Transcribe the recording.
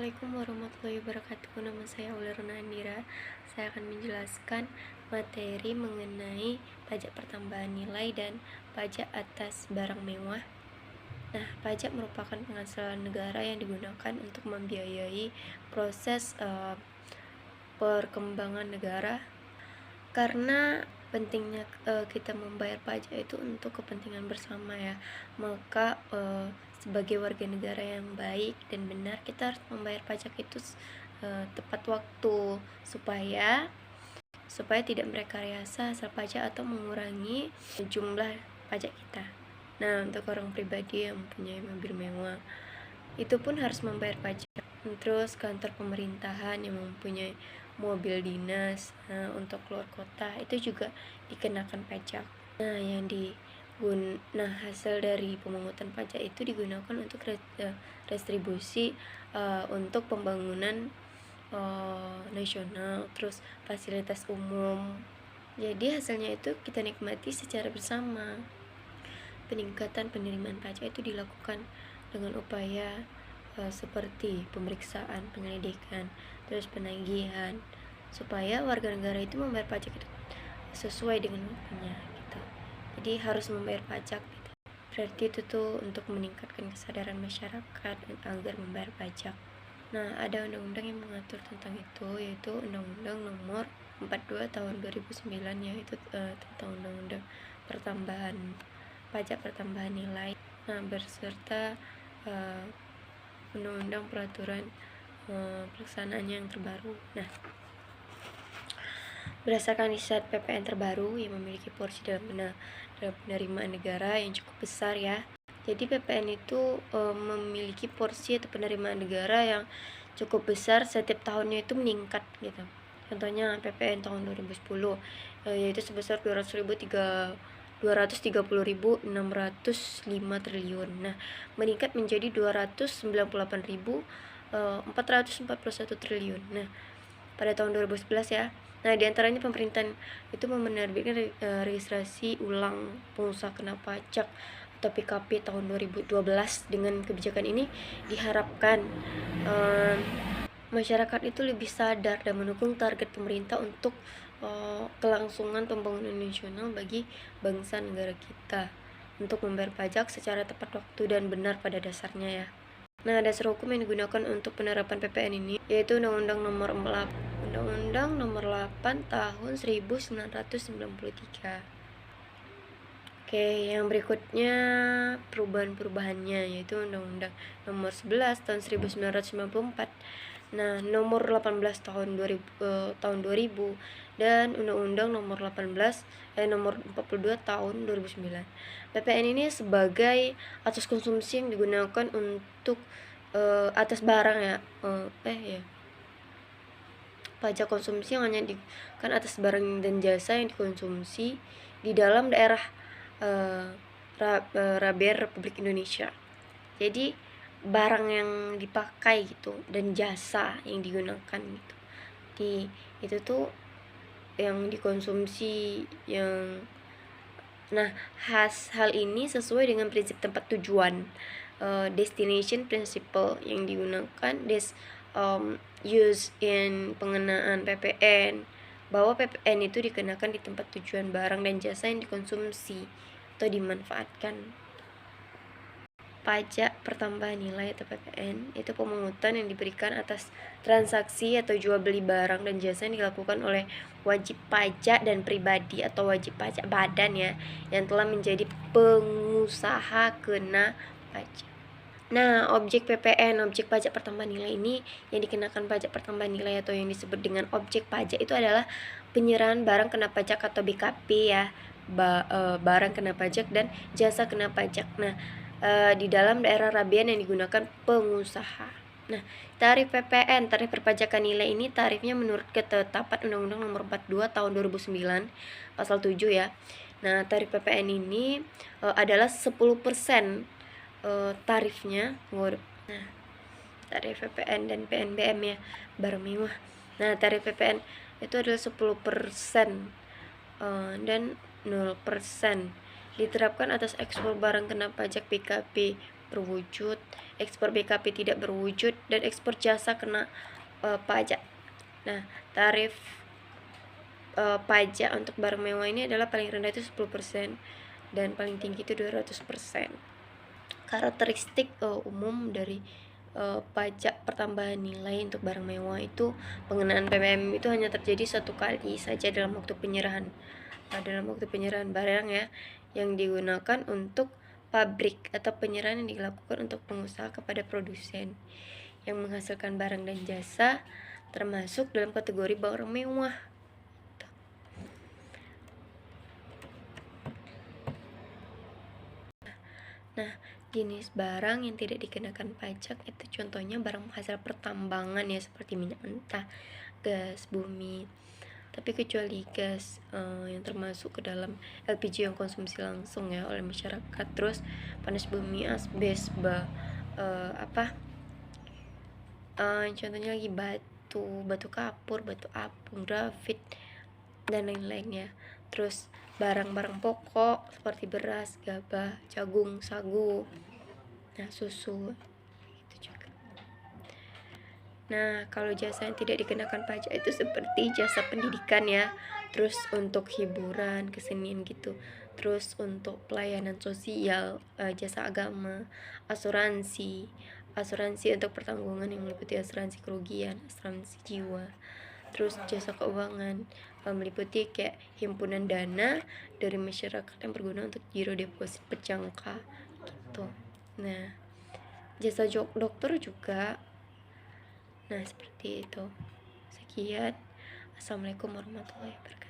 Assalamualaikum warahmatullahi wabarakatuh. Nama saya Aulia Andira. Saya akan menjelaskan materi mengenai pajak pertambahan nilai dan pajak atas barang mewah. Nah, pajak merupakan penghasilan negara yang digunakan untuk membiayai proses perkembangan negara. Karena pentingnya kita membayar pajak itu untuk kepentingan bersama ya. Maka sebagai warga negara yang baik dan benar, kita harus membayar pajak itu tepat waktu supaya tidak merekayasa hasil pajak atau mengurangi jumlah pajak kita. Nah, untuk orang pribadi yang mempunyai mobil mewah itu pun harus membayar pajak. Terus kantor pemerintahan yang mempunyai mobil dinas untuk keluar kota itu juga dikenakan pajak. Nah, hasil dari pemungutan pajak itu digunakan untuk restribusi untuk pembangunan nasional, terus fasilitas umum. Jadi hasilnya itu kita nikmati secara bersama. Peningkatan penerimaan pajak itu dilakukan dengan upaya seperti pemeriksaan, penyelidikan, terus penagihan, supaya warga negara itu membayar pajak itu sesuai dengan waktunya gitu. Jadi harus membayar pajak gitu. Berarti itu tuh untuk meningkatkan kesadaran masyarakat agar membayar pajak. Nah, ada undang-undang yang mengatur tentang itu, yaitu Undang-Undang Nomor 42 Tahun 2009, yaitu tentang Undang-Undang Pajak Pertambahan Nilai. Nah, berserta Undang-Undang Peraturan pelaksanaannya yang terbaru. Nah, berdasarkan riset PPN terbaru yang memiliki porsi dalam penerimaan negara yang cukup besar ya. Jadi PPN itu memiliki porsi atau penerimaan negara yang cukup besar, setiap tahunnya itu meningkat gitu. Contohnya PPN tahun 2010 yaitu sebesar 230.605 triliun. Nah, meningkat menjadi 298.441 triliun. Nah, pada tahun 2011 ya. Nah, diantaranya pemerintahan itu menerbitkan registrasi ulang pengusaha kena pajak atau PKP tahun 2012. Dengan kebijakan ini diharapkan masyarakat itu lebih sadar dan mendukung target pemerintah untuk kelangsungan pembangunan nasional bagi bangsa negara kita untuk membayar pajak secara tepat waktu dan benar pada dasarnya ya. Nah, dasar hukum yang digunakan untuk penerapan PPN ini yaitu Undang-Undang Nomor 8 Tahun 1993. Oke, yang berikutnya perubahan-perubahannya yaitu Undang-Undang Nomor 11 Tahun 1994. Nah, Nomor 18 Tahun 2000 dan Undang-Undang Nomor 42 Tahun 2009. PPN ini sebagai atas konsumsi yang digunakan untuk atas barang ya. Pajak konsumsi yang hanya dikenakan atas barang dan jasa yang dikonsumsi di dalam daerah Rabier Republik Indonesia. Jadi barang yang dipakai gitu dan jasa yang digunakan gitu. Itu tuh yang dikonsumsi yang. Nah, hal ini sesuai dengan prinsip tempat tujuan destination principle yang digunakan use in pengenaan PPN, bahwa PPN itu dikenakan di tempat tujuan barang dan jasa yang dikonsumsi atau dimanfaatkan. Pajak pertambahan nilai atau PPN itu pemungutan yang diberikan atas transaksi atau jual beli barang dan jasa yang dilakukan oleh wajib pajak dan pribadi atau wajib pajak badan ya, yang telah menjadi pengusaha kena pajak. Nah, objek PPN, objek pajak pertambahan nilai ini yang dikenakan pajak pertambahan nilai atau yang disebut dengan objek pajak itu adalah penyerahan barang kena pajak atau BKP ya, barang kena pajak dan jasa kena pajak. Nah, di dalam daerah rabian yang digunakan pengusaha. Nah, tarif PPN, tarif perpajakan nilai ini tarifnya menurut ketetapan Undang-Undang Nomor 42 Tahun 2009 Pasal 7 ya. Nah, tarif PPN ini adalah 10% tarifnya. Nah, tarif PPN dan PNBM ya, barang mewah. Nah, tarif PPN itu adalah 10% dan 0% diterapkan atas ekspor barang kena pajak PKP berwujud, ekspor BKP tidak berwujud, dan ekspor jasa kena pajak. Nah, tarif pajak untuk barang mewah ini adalah paling rendah itu 10% dan paling tinggi itu 200%. Karakteristik umum dari pajak pertambahan nilai untuk barang mewah itu pengenaan PPM itu hanya terjadi satu kali saja dalam waktu penyerahan barang ya, yang digunakan untuk pabrik atau penyerahan yang dilakukan untuk pengusaha kepada produsen yang menghasilkan barang dan jasa termasuk dalam kategori barang mewah. Nah, jenis barang yang tidak dikenakan pajak itu contohnya barang hasil pertambangan ya, seperti minyak mentah, gas bumi. Tapi kecuali gas yang termasuk ke dalam LPG yang konsumsi langsung ya oleh masyarakat, terus panas bumi, asbes, contohnya lagi batu kapur, batu apung, grafit, dan lain-lainnya. Terus barang-barang pokok seperti beras, gabah, jagung, sagu, nah susu itu juga. Nah, kalau jasa yang tidak dikenakan pajak itu seperti jasa pendidikan ya, terus untuk hiburan, kesenian gitu, terus untuk pelayanan sosial, jasa agama, asuransi untuk pertanggungan yang meliputi asuransi kerugian, asuransi jiwa, terus jasa keuangan meliputi kayak himpunan dana dari masyarakat yang berguna untuk giro deposit berjangka gitu. Nah, jasa dokter juga. Nah, seperti itu. Sekian. Assalamualaikum warahmatullahi wabarakatuh.